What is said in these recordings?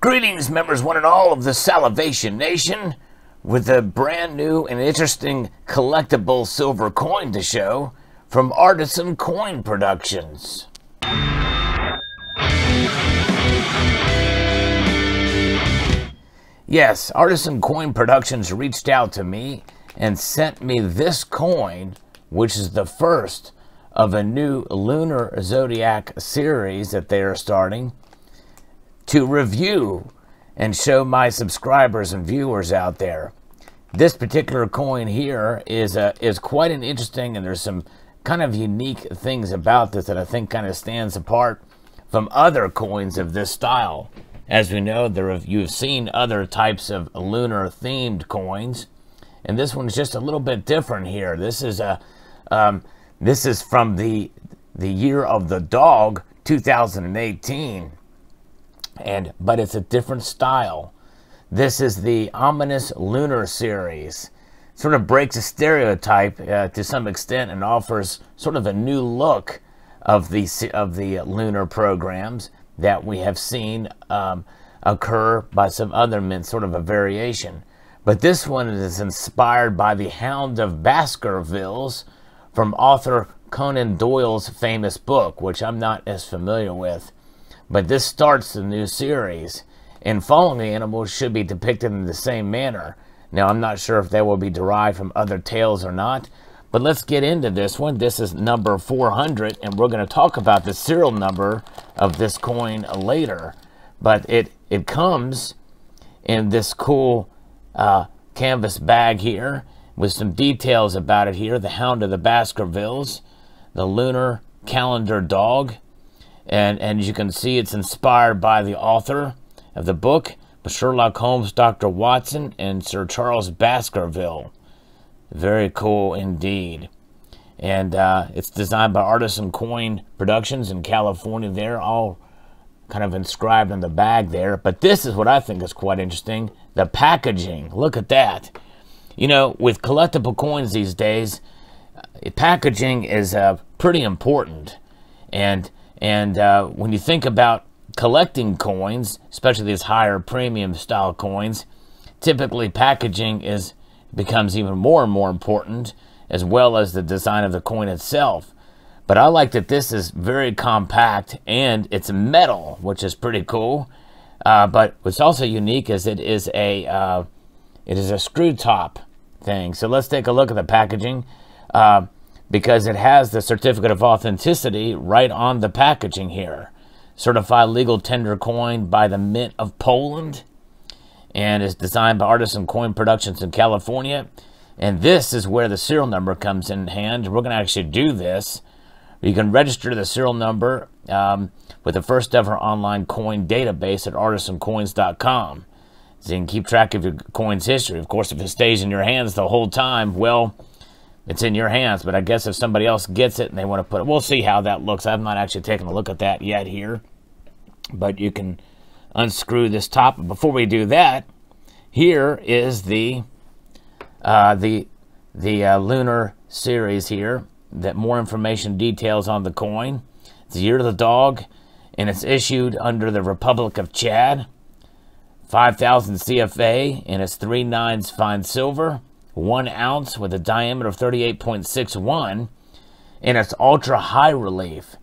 Greetings, members one and all of the Salivation Nation, with a brand new and interesting collectible silver coin to show from Artisan Coin Productions. Yes, Artisan Coin Productions reached out to me and sent me this coin, which is the first of a new Lunar Zodiac series that they are starting, to review and show my subscribers and viewers out there. This particular coin here is quite an interesting, and there's some kind of unique things about this that I think kind of stands apart from other coins of this style. As we know, you've seen other types of lunar themed coins, and this one's just a little bit different here. This is from the year of the dog, 2018. But it's a different style. This is the ominous Lunar series. Sort of breaks a stereotype to some extent and offers sort of a new look of the lunar programs that we have seen occur by some other mints, sort of a variation. But this one is inspired by the Hound of Baskervilles from author Conan Doyle's famous book, which I'm not as familiar with. But this starts the new series, and fallen animals should be depicted in the same manner. Now, I'm not sure if they will be derived from other tales or not, but let's get into this one. This is number 400, and we're going to talk about the serial number of this coin later. But it comes in this cool canvas bag here with some details about it here. The Hound of the Baskervilles, the lunar calendar dog. And as you can see, it's inspired by the author of the book, Sherlock Holmes, Dr. Watson, and Sir Charles Baskerville. Very cool indeed. And it's designed by Artisan Coin Productions in California there, all kind of inscribed on the bag there. But this is what I think is quite interesting, the packaging. Look at that. You know, with collectible coins these days, packaging is pretty important. And when you think about collecting coins, especially these higher premium style coins, typically packaging becomes even more and more important, as well as the design of the coin itself. But I like that this is very compact and it's metal, which is pretty cool. But what's also unique is it is a screw top thing. So let's take a look at the packaging. Because it has the certificate of authenticity right on the packaging here. Certified legal tender coin by the Mint of Poland, and is designed by Artisan Coin Productions in California. And this is where the serial number comes in hand. We're going to actually do this. You can register the serial number with the first ever online coin database at artisancoins.com. So you can keep track of your coin's history. Of course, if it stays in your hands the whole time, well, it's in your hands. But I guess if somebody else gets it and they want to put it, we'll see how that looks. I've not actually taken a look at that yet here. But you can unscrew this top. But before we do that, here is the Lunar series here. That more information details on the coin. It's the year of the dog, and it's issued under the Republic of Chad. 5,000 CFA, and it's 3 nines fine silver. 1 ounce with a diameter of 38.61, and it's ultra high relief.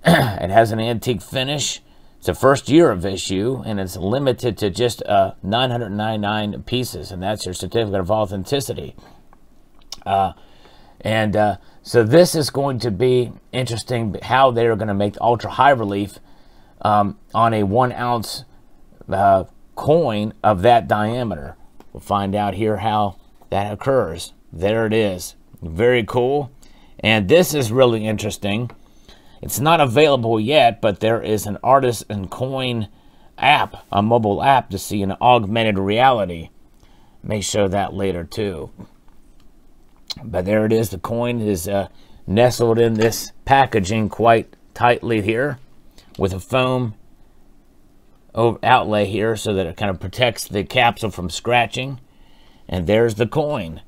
It has an antique finish. It's the first year of issue, and it's limited to just 999 pieces, and that's your certificate of authenticity. So this is going to be interesting how they're going to make ultra high relief on a 1 ounce coin of that diameter. We'll find out here how that occurs. There it is. Very cool. And this is really interesting. It's not available yet, but there is an Artisan Coin app, a mobile app, to see an augmented reality. May show that later too. But there it is. The coin is nestled in this packaging quite tightly here with a foam outlay here so that it kind of protects the capsule from scratching. And there's the coin.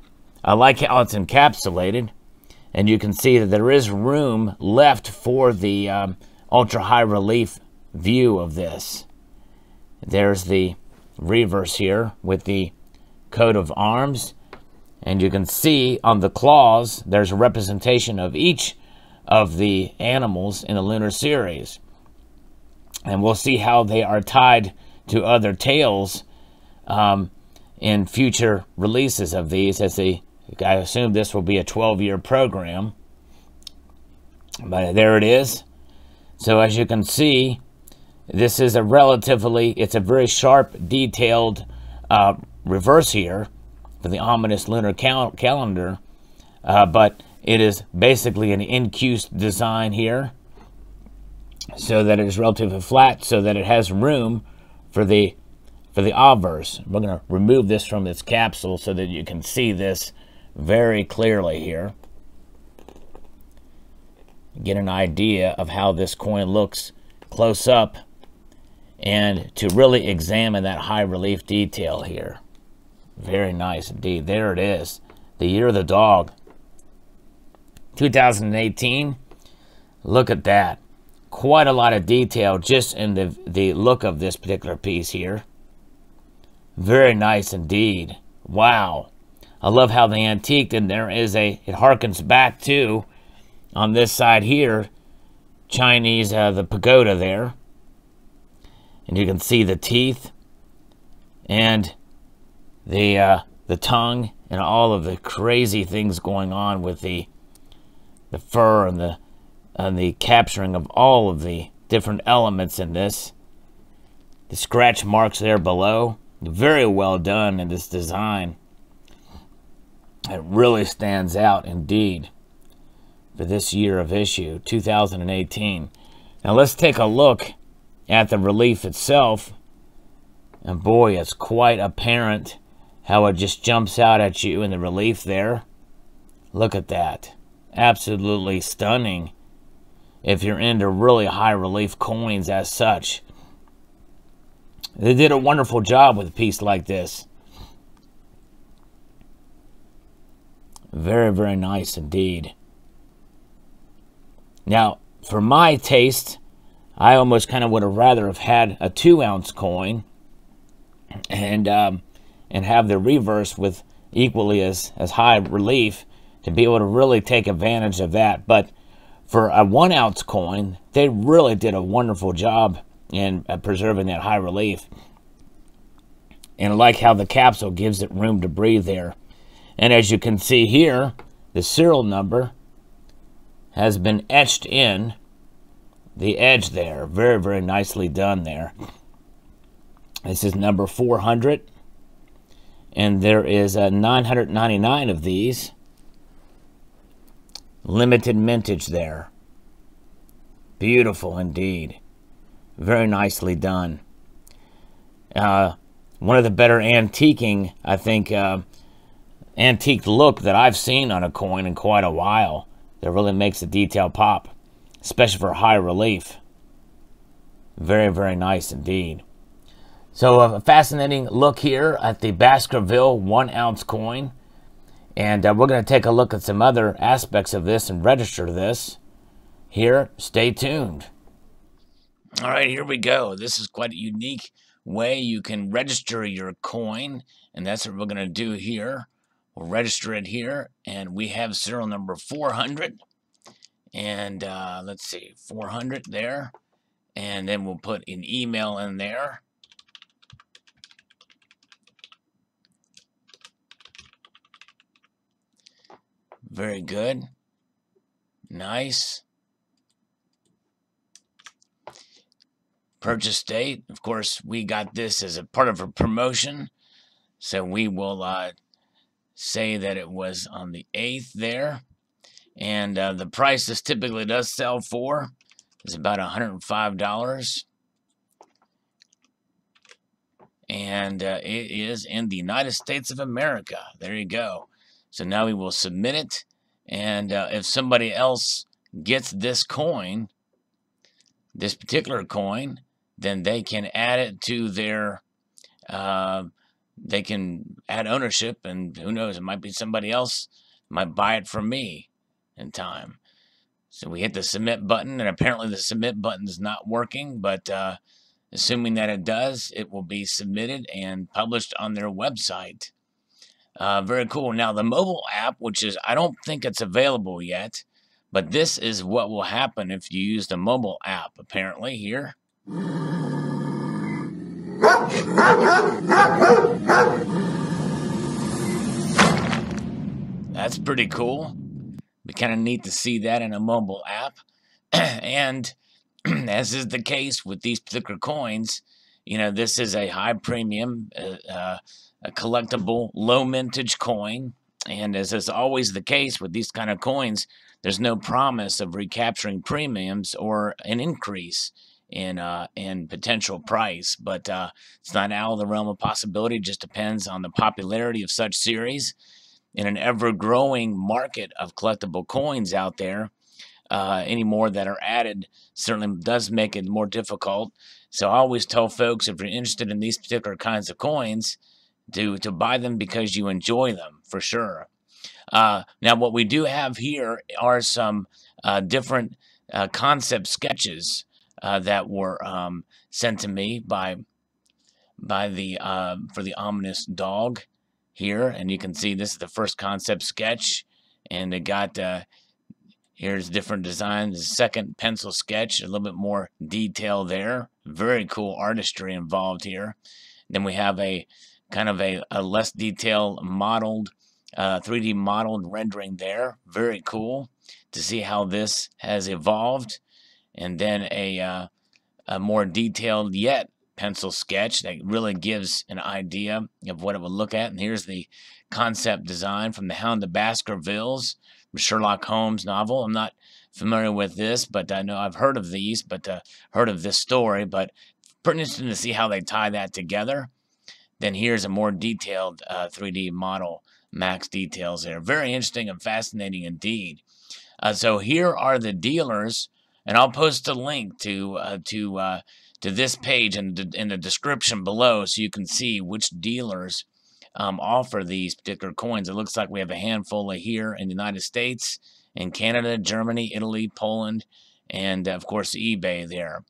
I like how it's encapsulated. And you can see that there is room left for the ultra high relief view of this. There's the reverse here with the coat of arms. And you can see on the claws, there's a representation of each of the animals in the Lunar series. And we'll see how they are tied to other tails in future releases of these. I assume this will be a 12-year program. But there it is. So as you can see, this is it's a very sharp, detailed reverse here for the ominous lunar calendar. But it is basically an incused design here, so that it is relatively flat, so that it has room for the obverse. We're going to remove this from its capsule so that you can see this very clearly here. Get an idea of how this coin looks close up, and to really examine that high relief detail here. Very nice indeed. There it is. The year of the dog. 2018. Look at that. Quite a lot of detail just in the look of this particular piece here. Very nice indeed. Wow. I love how they antiqued, and it harkens back to, on this side here, Chinese, the pagoda there. And you can see the teeth and the tongue and all of the crazy things going on with the fur and the capturing of all of the different elements in this. The scratch marks there below, very well done in this design. It really stands out indeed for this year of issue, 2018. Now let's take a look at the relief itself. And boy, it's quite apparent how it just jumps out at you in the relief there. Look at that. Absolutely stunning if you're into really high relief coins as such. They did a wonderful job with a piece like this. Very, very nice indeed. Now, for my taste, I almost kind of would have rather have had a 2-ounce coin and have the reverse with equally as high relief to be able to really take advantage of that. But for a 1-ounce coin, they really did a wonderful job in preserving that high relief. And I like how the capsule gives it room to breathe there. And as you can see here, the serial number has been etched in the edge there. Very, very nicely done there. This is number 400. And there is 999 of these. Limited mintage there. Beautiful indeed. Very nicely done. One of the better antiquing, I think, antique look that I've seen on a coin in quite a while. That really makes the detail pop, especially for high relief. Very, very nice indeed. So a fascinating look here at the Baskerville 1-ounce coin. And we're going to take a look at some other aspects of this and register this here. Stay tuned. All right, here we go. This is quite a unique way you can register your coin, and that's what we're going to do here. We'll register it here, and we have serial number 400. And let's see, 400 there. And then we'll put an email in there. Very good. Nice. Purchase date. Of course, we got this as a part of a promotion. So we will say that it was on the 8th there. And the price this typically does sell for is about $105. And it is in the United States of America. There you go. So now we will submit it, and if somebody else gets this coin, this particular coin, then they can add it to their, they can add ownership, and who knows, it might be somebody else might buy it from me in time. So we hit the submit button, and apparently the submit button is not working, but Assuming that it does, it will be submitted and published on their website. Very cool. Now, the mobile app, which is, I don't think it's available yet, but this is what will happen if you use the mobile app, apparently, here. That's pretty cool. Be kind of neat to see that in a mobile app. And as is the case with these particular coins, you know, this is a high premium, a collectible, low mintage coin. And as is always the case with these kind of coins, there's no promise of recapturing premiums or an increase in potential price. But it's not out of the realm of possibility. It just depends on the popularity of such series. In an ever-growing market of collectible coins out there, any more that are added certainly does make it more difficult. So I always tell folks, if you're interested in these particular kinds of coins, to buy them because you enjoy them, for sure. Now, what we do have here are some different concept sketches that were sent to me by the for the ominous dog here, and you can see this is the first concept sketch, and it got here's different designs. The second pencil sketch, a little bit more detail there. Very cool artistry involved here. Then we have a kind of a less detailed modeled 3D modeled rendering there. Very cool to see how this has evolved. And then a more detailed yet pencil sketch that really gives an idea of what it would look at. And here's the concept design from the Hound of Baskervilles, Sherlock Holmes novel. I'm not familiar with this, but I know I've heard of these, but heard of this story. But pretty interesting to see how they tie that together. Then here's a more detailed 3D model, max details there. Very interesting and fascinating indeed. So here are the dealers, and I'll post a link to this page in the description below, so you can see which dealers offer these particular coins. It looks like we have a handful here in the United States, in Canada, Germany, Italy, Poland, and of course eBay there.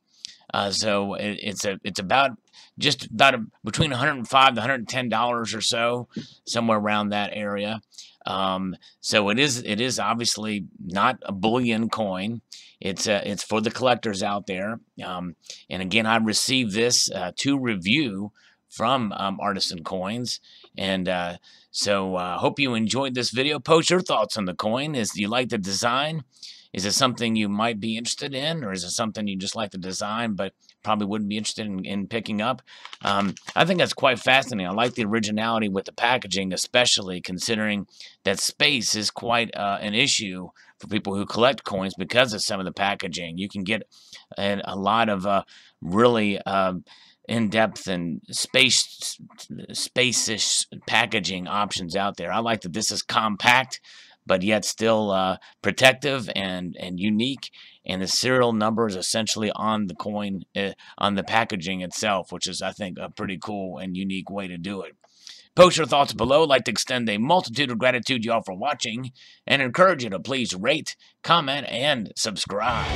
So it's about between $105 to $110 or so, somewhere around that area. So it is obviously not a bullion coin. It's for the collectors out there. And again, I received this to review from Artisan Coins, and so hope you enjoyed this video. Post your thoughts on the coin. Do you like the design? Is it something you might be interested in, or is it something you just like the design but probably wouldn't be interested in picking up? I think that's quite fascinating. I like the originality with the packaging, especially considering that space is quite an issue for people who collect coins because of some of the packaging. You can get a lot of really in-depth and space-ish packaging options out there. I like that this is compact, but yet still protective and unique, and the serial number is essentially on the coin, on the packaging itself, which is, I think, a pretty cool and unique way to do it. Post your thoughts below. I'd like to extend a multitude of gratitude to you all for watching, and encourage you to please rate, comment, and subscribe.